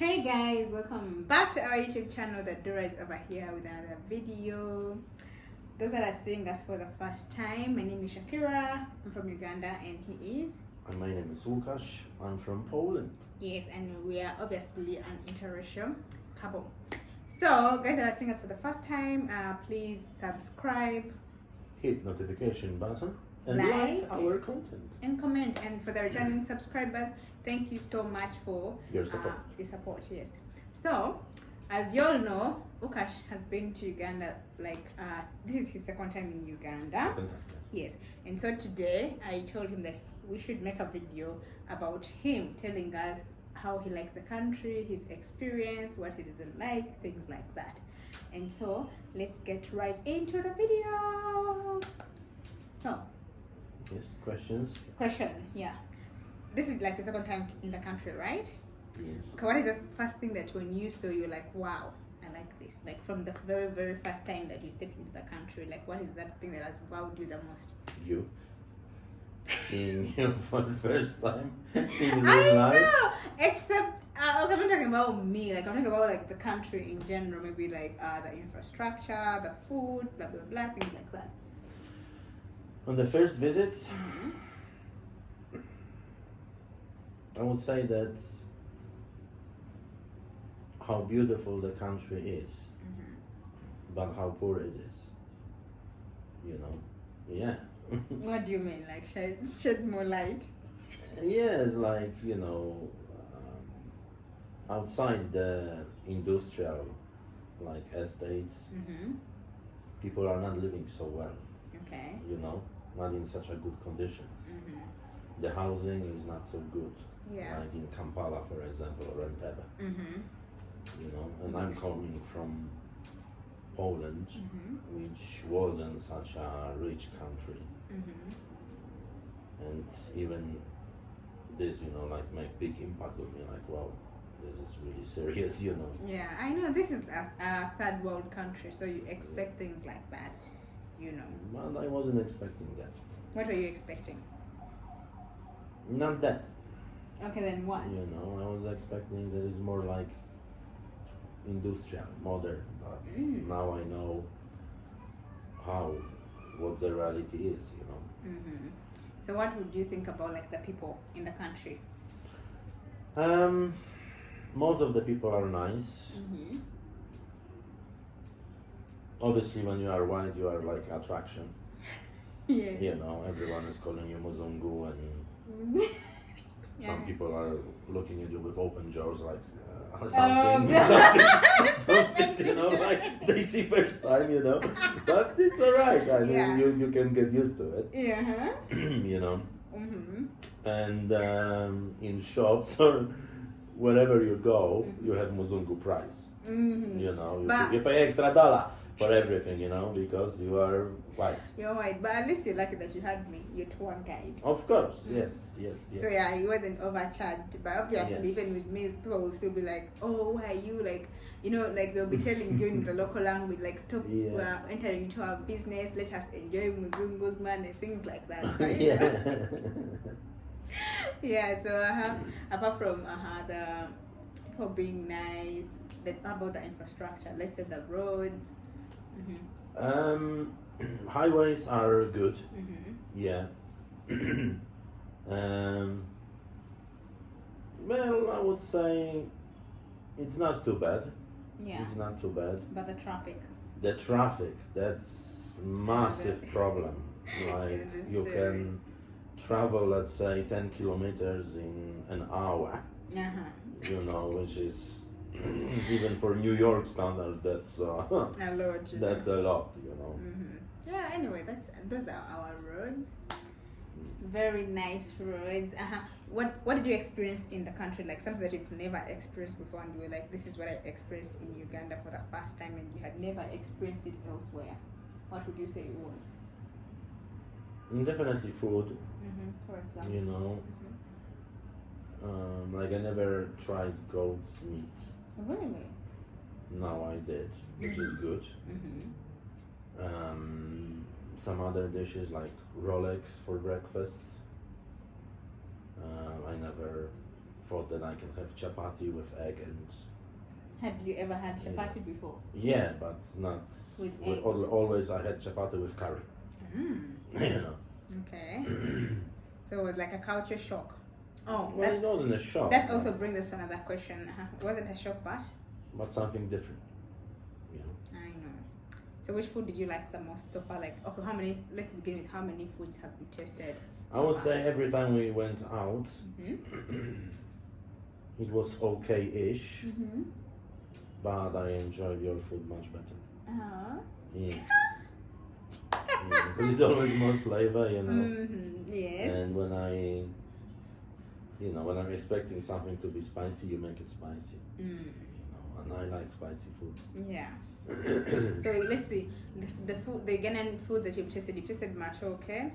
Hey guys, welcome back to our YouTube channel. The Dora is over here with another video. Those that are seeing us for the first time, my name is Shakira. I'm from Uganda and he is. And my name is Łukasz. I'm from Poland. Yes, and we are obviously an interracial couple. So, guys that are seeing us for the first time, please subscribe, Hit notification button and Like. our content. and comment. And for the returning subscribers, thank you so much for Your support. your support. Yes. So, as you all know, Łukasz has been to Uganda. This is his second time in Uganda. Second time, Yes. And so today I told him that we should make a video about him, telling us how he likes the country, his experience, what he doesn't like, things like that. And so let's get right into the video. So, Yes, questions? question, yeah. This is like your second time in the country, right? Yes. Okay, what is the first thing that when you saw you're like, wow, I like this? Like from the very, very first time that you stepped into the country, like what is that thing that has wowed you the most? You. Seeing you for the first time in I real life. know! Except, okay, I'm not talking about me, like I'm talking about like the country in general, maybe like the infrastructure, the food, blah, blah, blah, things like that. On the first visit, Mm-hmm. I would say that how beautiful the country is, Mm-hmm. but how poor it is. You know? Yeah. What do you mean? Like shed more light? Yes, like, you know, outside the industrial like estates, Mm-hmm. people are not living so well, Okay. you know, not in such a good conditions. Mm-hmm. The housing is not so good, Yeah. like in Kampala, for example, or Entebbe, Mm-hmm. you know, and I'm coming from Poland, Mm-hmm. which wasn't such a rich country, Mm-hmm. and even this, you know, like make big impact on me, like, wow, this is really serious, you know. Yeah, I know this is a third world country, so you expect things like that, you know. But I wasn't expecting that. What were you expecting? Not that, Okay, then what? you know, I was expecting that it's more like industrial, modern, but Mm. now I know what the reality is, you know. Mm-hmm. So what would you think about like the people in the country? Most of the people are nice. Mm-hmm. Obviously, when you are white, you are like attraction. Yes. You know, everyone is calling you Muzungu, and Mm-hmm. some Yeah. people are looking at you with open jaws, like or Oh, something, yeah. something, you know, like they see first time, you know. But it's alright. I mean, Yeah. you can get used to it, Yeah. Huh? you know. Mm-hmm. And in shops or wherever you go, Mhm. you have Muzungu price. Mm-hmm. You know, But- you pay extra dollar for everything, you know, because you are white. You're white, but at least you're lucky that you had me, your tour guide. Of course, Mm. yes. So yeah, he wasn't overcharged, but obviously Yes. even with me, people will still be like, "Oh, why are you like, you know, like they'll be telling you in the local language, like, stop Yeah. entering into our business, let us enjoy Muzungu's man and things like that." But, you Yeah. know. Yeah. So apart from the people being nice, how about the infrastructure? Let's say the roads. Mm-hmm. Highways are good. Mm-hmm. Yeah. Well, I would say it's not too bad. Yeah. It's not too bad. But the traffic. The traffic, that's massive problem. Like It is you very- can travel, let's say, 10 kilometers in an hour, Uh-huh. you know, which is even for New York standards, that's A lot. You know. that's a lot, you know. Mm-hmm. Yeah. Anyway, those are our roads. Very nice roads. What did you experience in the country? Like something that you've never experienced before, and you were like, "This is what I experienced in Uganda for the first time," and you had never experienced it elsewhere. What would you say it was? And definitely food, Mm-hmm. For example. you know. Mm-hmm. Like I never tried goat's meat. Really? Now I did, which is good. Mm-hmm. Some other dishes like Rolex for breakfast. I never thought that I can have chapati with egg and Had you ever had chapati before? yeah, but not With egg? always I had chapati with curry. You know. Okay. So it was like a culture shock. Oh, Well, it wasn't a shock. that also brings us to another question. Was it a shock, but something different. You know. I know. So which food did you like the most so far? Like, okay, how many? Let's begin with how many foods have you tasted? I would say every time we went out, it was okay-ish, but I enjoyed your food much better. Yeah. Because it's always more flavor, you know. Yes. And when when I'm expecting something to be spicy, you make it spicy. You know, and I like spicy food. Yeah. So let's see the Ghanaian foods that you've tasted. You've tasted matoke.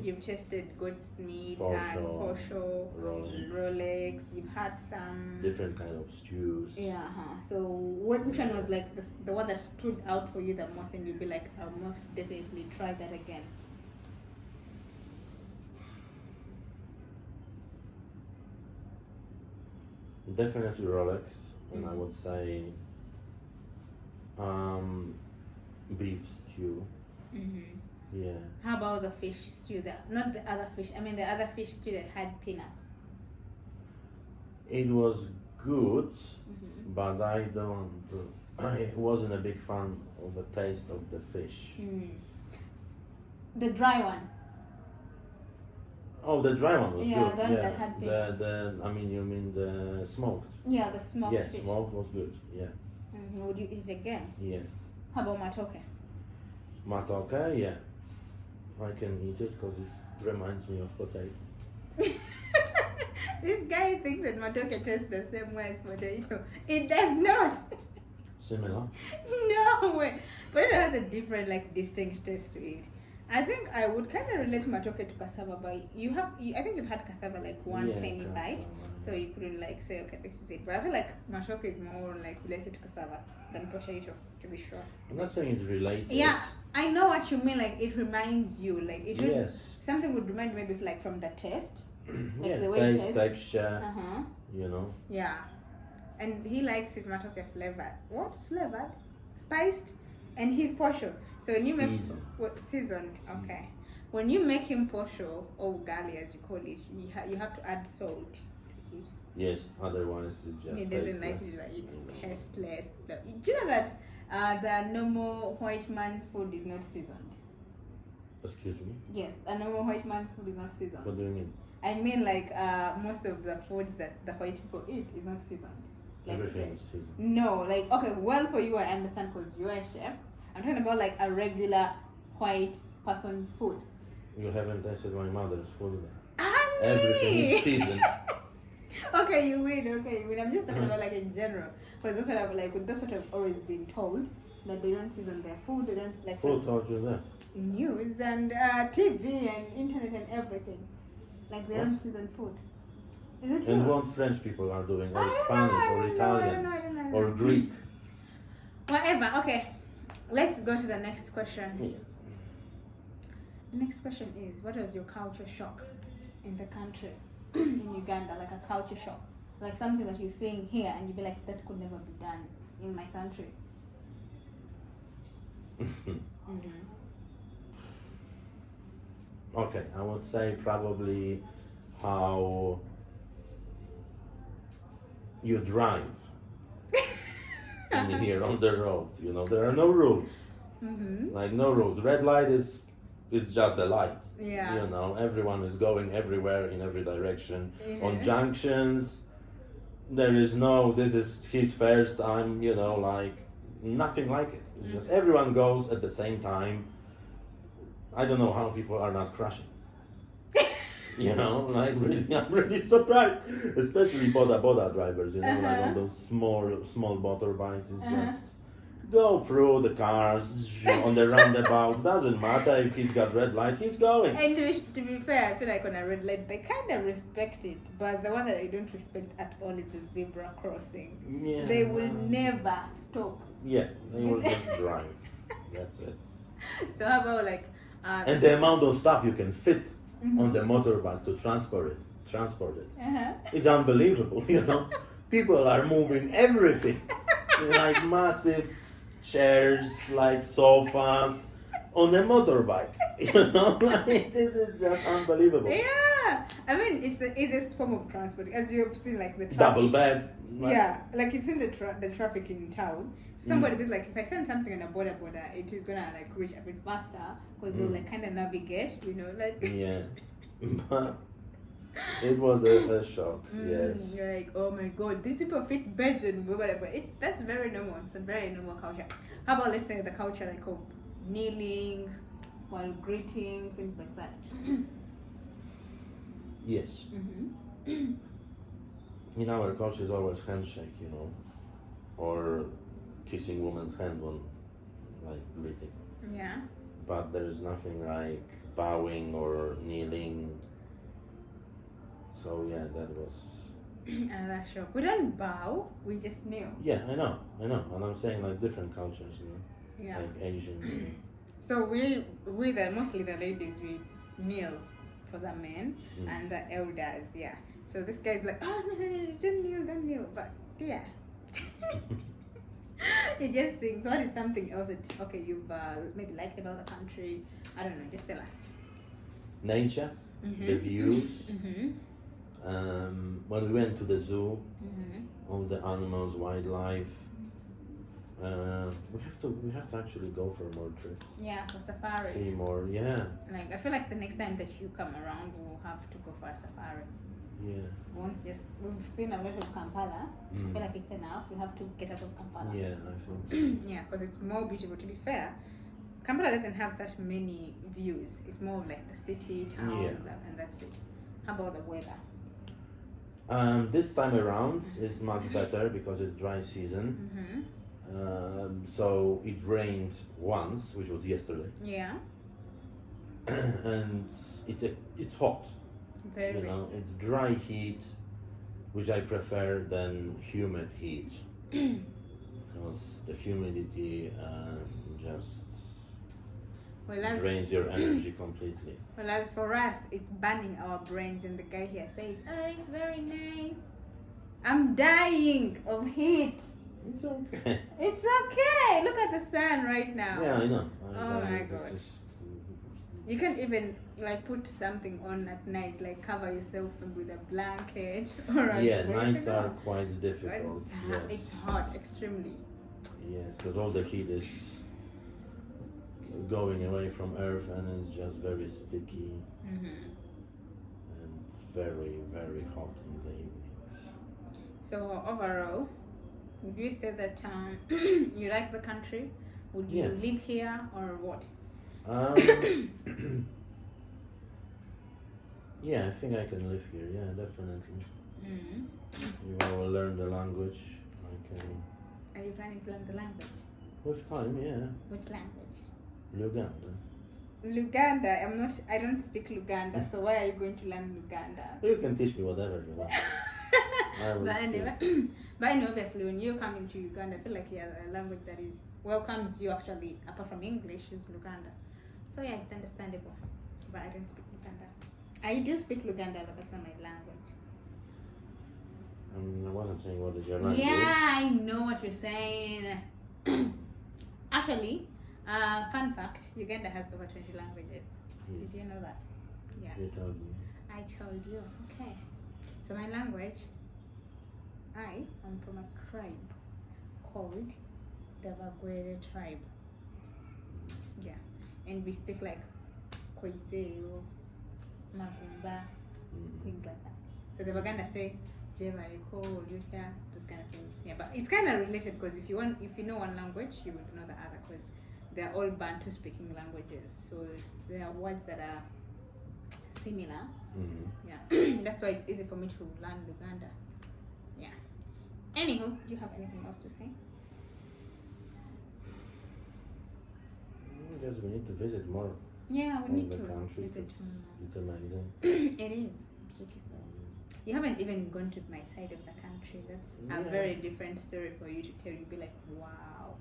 You've tasted goat's meat and posho, rolex. You've had some different kind of stews. Yeah. So which one was like the one that stood out for you the most, and you'd be like, I'll most definitely try that again? Definitely Rolex, and I would say beef stew. Yeah. How about the fish stew? Not the other fish. I mean the other fish stew that had peanut. It was good, but I wasn't a big fan of the taste of the fish. The dry one. Oh, the dry one was Yeah, good. the one that had peanut. You mean the smoked? Yeah, the smoked Yeah, fish. smoked was good. Yeah. Would you eat it again? Yeah. How about matoke? Matoke, yeah. I can eat it because it reminds me of potato. This guy thinks that matoke tastes the same way as potato. It does not. Similar. No way. Potato has a different, like, distinct taste to it. I think I would kind of relate matoke to cassava, but I think you've had cassava like one tiny bite, so you couldn't like say, okay, this is it. But I feel like matoke is more like related to cassava than potato, to be sure. I'm not saying it's related. Yeah, I know what you mean. Like it reminds you, like it would, yes. Something would remind maybe like from the taste, like yeah, the way it taste, tastes. texture. You know. Yeah, and he likes his matoke flavored. What flavored? Spiced, and his posho. So when you make seasoned, okay. When you make him posho or ugali as you call it, you have to add salt. Yes, otherwise it just he doesn't like it. Like, it's tasteless. Do you know that the normal white man's food is not seasoned? Excuse me? Yes, a normal white man's food is not seasoned. What do you mean? I mean like most of the foods that the white people eat is not seasoned. Like everything is seasoned. No, like okay, well for you I understand because you're a chef. I'm talking about like a regular white person's food. You haven't tasted my mother's food then. Honey! Everything is seasoned. Okay, you win. I'm just talking about like in general. Because that's what I've always been told. That they don't season their food, they don't like... Who told you that? News and TV and internet and everything. Like they don't season food. Is it true? And what French people are doing, or Spanish, or Italians, or Greek. Whatever, okay. Let's go to the next question. Yes. The next question is, what was your culture shock in the country, in Uganda, like a culture shock? Like something that you're seeing here and you'd be like, that could never be done in my country. Okay, I would say probably how you drive in here on the roads. You know, there are no rules. Like no rules. Red light is just a light. Yeah. You know, everyone is going everywhere in every direction. On junctions, there is no, this is his first time, you know, like nothing like it. It's just everyone goes at the same time. I don't know how people are not crashing. You know, like really, I'm really surprised. Especially boda drivers, you know, like on those small motorbikes. It's just go through the cars on the roundabout. Doesn't matter if he's got red light, he's going. And to be fair, I feel like on a red light, they kind of respect it. But the one that they don't respect at all is the zebra crossing. Yeah. They will never stop. Yeah, they will just drive. That's it. So how about like... and the amount of stuff you can fit on the motorbike to transport it. transported. Uh-huh. It's unbelievable, you know. People are moving everything, like massive chairs, like sofas, on a motorbike. You know, like this is just unbelievable. Yeah, I mean it's the easiest form of transport, as you've seen, like the traffic. Double beds. Yeah, like you've seen the traffic in town. Somebody was like, if I send something on a border, it is gonna like reach a bit faster because they'll like kind of navigate, you know, like. Yeah, but it was a shock. Yes. You're like, oh my god, these people fit beds and whatever. That's very normal. It's a very normal culture. How about, let's say, the culture like of kneeling while greeting, things like that. Yes. In our culture, is always handshake, you know, or kissing woman's hand when like greeting. Yeah. But there is nothing like bowing or kneeling. So yeah, that was. Another shock. We don't bow. We just kneel. Yeah, I know, and I'm saying like different cultures, you know, Yeah. like Asian. So mostly the ladies, we kneel for the men and the elders. Yeah. So this guy's like, oh no, don't kneel. But yeah. He just thinks, what is something else that you've maybe liked about the country? I don't know. Just tell us. Nature, the views. When we went to the zoo, all the animals, wildlife. We have to actually go for more trips. Yeah, for safari. See more, yeah. Like I feel like the next time that you come around, we'll have to go for a safari. Yeah. We've seen a lot of Kampala. I feel like it's enough. We have to get out of Kampala. Yeah, I think. Yeah, because it's more beautiful. To be fair, Kampala doesn't have that many views. It's more of like the city, town, and that's it. How about the weather? This time around is much better because it's dry season. So it rained once, which was yesterday. Yeah. And it's hot. Very. You know, it's dry heat, which I prefer than humid heat. Because the humidity just drains your energy completely. Well, as for us, it's burning our brains, and the guy here says, oh, it's very nice. I'm dying of heat. It's okay. It's okay. Look at the sun right now. Yeah, I know. Oh my god. You can't even like put something on at night, like cover yourself with a blanket or a nights are quite difficult. It's hot, extremely. Yes, because all the heat is going away from Earth, and it's just very sticky, and it's very, very hot in the evenings. So overall, would you say that you like the country? Would you live here or what? Yeah, I think I can live here. Yeah, definitely. If I will learn the language, I can. Are you planning to learn the language? With time, yeah. Which language? Luganda. I don't speak Luganda, so why are you going to learn Luganda? You can teach me whatever you want. But anyway, obviously, when you're coming to Uganda, I feel like a language that welcomes you actually, apart from English, is Luganda. So yeah, it's understandable. But I don't speak Luganda. I do speak Luganda, but that's not my language. I wasn't saying what is your language. Yeah, I know what you're saying. Actually, fun fact, Uganda has over 20 languages. Yes. Did you know that? Yeah. You told me. I told you. Okay. So my language, I am from a tribe called the Bagwere tribe. Yeah. And we speak like Koizeo, Magumba, things like that. So the Baganda say Jevariko, Lucha, those kind of things. Yeah, but it's kind of related because if you know one language, you would know the other because they're all Bantu speaking languages. So there are words that are similar. Yeah, that's why it's easy for me to learn Luganda. Yeah. Anywho, do you have anything else to say? Just we need to visit more. Yeah, we need the to country. visit. It's amazing. It is beautiful. You haven't even gone to my side of the country. That's a very different story for you to tell. You'd be like, wow.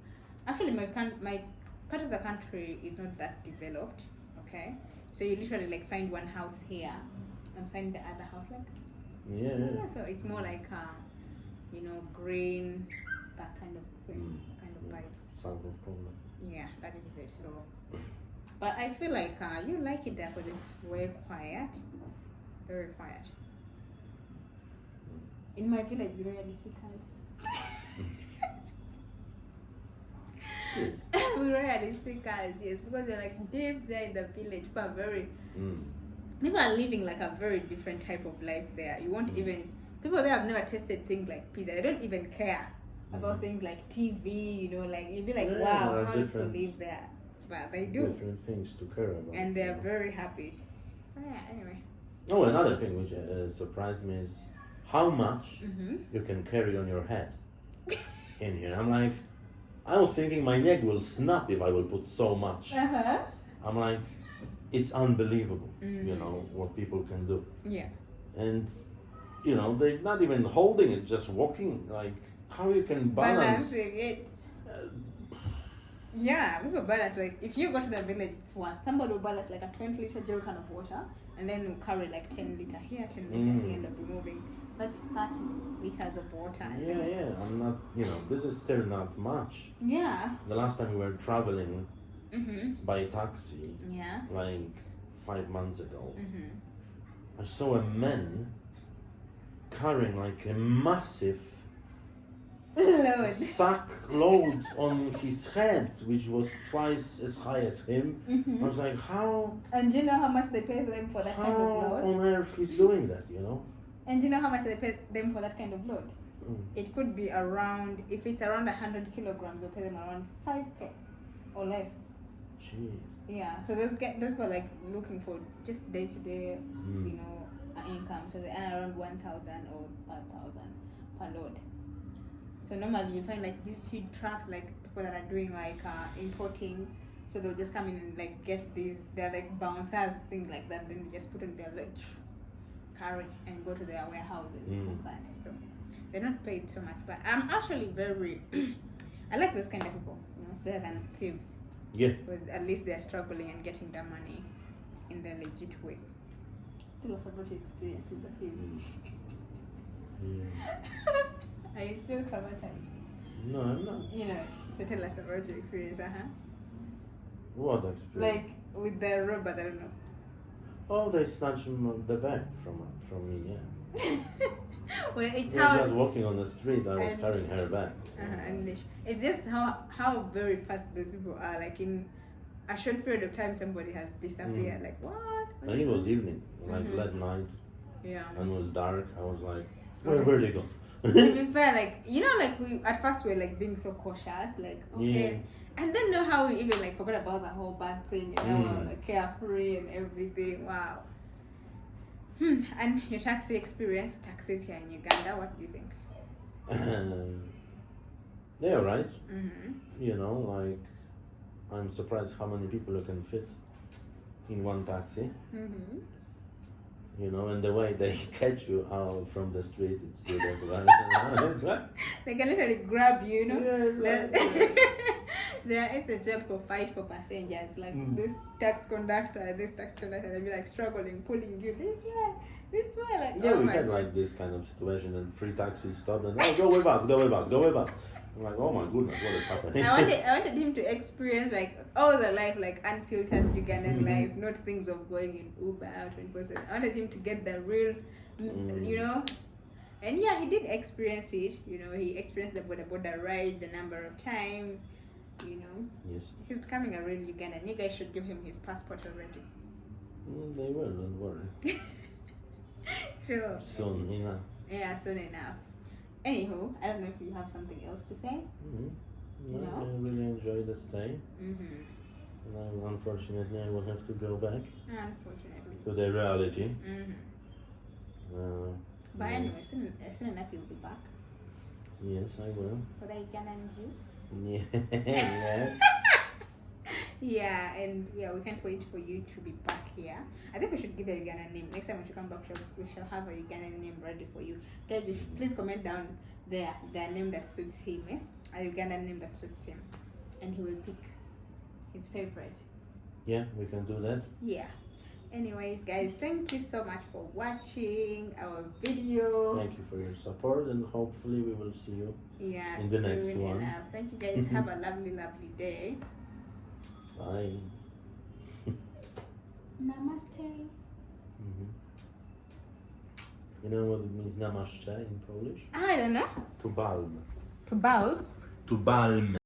Actually, my part of the country is not that developed. Okay, so you literally like find one house here, and find the other house like. Yeah. So it's more like green, that kind of thing, kind of vibe. South of Poland. Yeah, that is it. So, but I feel like you like it there because it's very quiet, very quiet. In my village, we rarely see cows. We rarely see cows, yes, because they're like deep there in the village, but people are living like a very different type of life there. You won't even, people there have never tasted things like pizza. They don't even care about things like TV, like you'd be like, wow, how do people live there? But they do. Different things to care about. And they're very happy. So yeah, anyway. Oh, another thing which surprised me is how much you can carry on your head in here. I'm like, I was thinking my neck will snap if I will put so much. I'm like, it's unbelievable, what people can do. Yeah. And, they're not even holding it, just walking, like, how you can balance. Balancing it. Yeah, we have a balance. Like, if you go to the village, it's worse. Somebody will balance like a 20-liter jerrycan of water, and then will carry like 10 liter here, 10 liter here, and they'll be moving. That's 30 liters of water. Yeah, I'm not, this is still not much. Yeah. The last time we were traveling by taxi, like 5 months ago, I saw a man carrying like a massive sack load on his head, which was twice as high as him. I was like, how? And do you know how much they pay them for that kind of load? How on earth he's doing that, And do you know how much they pay them for that kind of load? It could be around, if it's around 100 kilograms, they'll pay them around 5K or less. Jeez. Yeah, so those were like looking for just day-to-day, income. So they earn around 1,000 or 5,000 per load. So normally you find like these huge trucks, like people that are doing like importing. So they'll just come in and like guess these, they're like bouncers, things like that. Then they just put on their like carry and go to their warehouses like that. So they're not paid so much, but I'm actually very I like those kind of people. It's better than thieves. Yeah. Because at least they're struggling and getting their money in the legit way. Tell us about your experience with the thieves. Are you still traumatized? No, I'm not. So tell us about your experience, What experience? Like with the robbers, I don't know. Oh, they snatched the bag from me, yeah. Well, it's we were just walking on the street, I was carrying her bag. And it's just how very fast those people are. Like in a short period of time, somebody has disappeared. Like what? And it was evening, like late night. Yeah. And it was dark. I was like, where'd they go? To be fair, like we at first we were like being so cautious, like okay, and then know how we even like forgot about the whole bad thing, like carefree and everything. Wow. And your taxis here in Uganda, what do you think? They're alright. Like I'm surprised how many people you can fit in one taxi. And the way they catch you out from the street, it's good as well. It's like, they can literally grab you, Yeah, it's a job for fight for passengers. Like this tax conductor, they'll be like struggling, pulling you this way. Like, yeah, we had like this kind of situation, and 3 taxis stopped and go with us. I'm like, oh my goodness, what is happening? I wanted him to experience like all the life, like unfiltered Ugandan life, not things of going in Uber out and person. I wanted him to get the real, and yeah, he did experience it. He experienced the border rides a number of times. Yes. He's becoming a real Ugandan. You guys should give him his passport already. They will, don't worry. Sure. Soon enough. Yeah, soon enough. Anywho, I don't know if you have something else to say. No, I really enjoyed the stay. And unfortunately, I will have to go back. Unfortunately. To the reality. But anyway, soon enough you'll be back. Yes, I will. For the Ugandan juice. Yes. Yeah, and we can't wait for you to be back here. I think we should give a Ugandan name. Next time when you come back, we shall have a Ugandan name ready for you. Guys, you should please comment down there the name that suits him, a Ugandan name that suits him. And he will pick his favorite. Yeah, we can do that. Yeah. Anyways, guys, thank you so much for watching our video. Thank you for your support, and hopefully we will see you Yeah, in the next soon one. enough. Thank you, guys. Have a lovely, lovely day. Bye. Namaste. You know what it means namaste in Polish? I don't know. To balm. To bulb. To balm.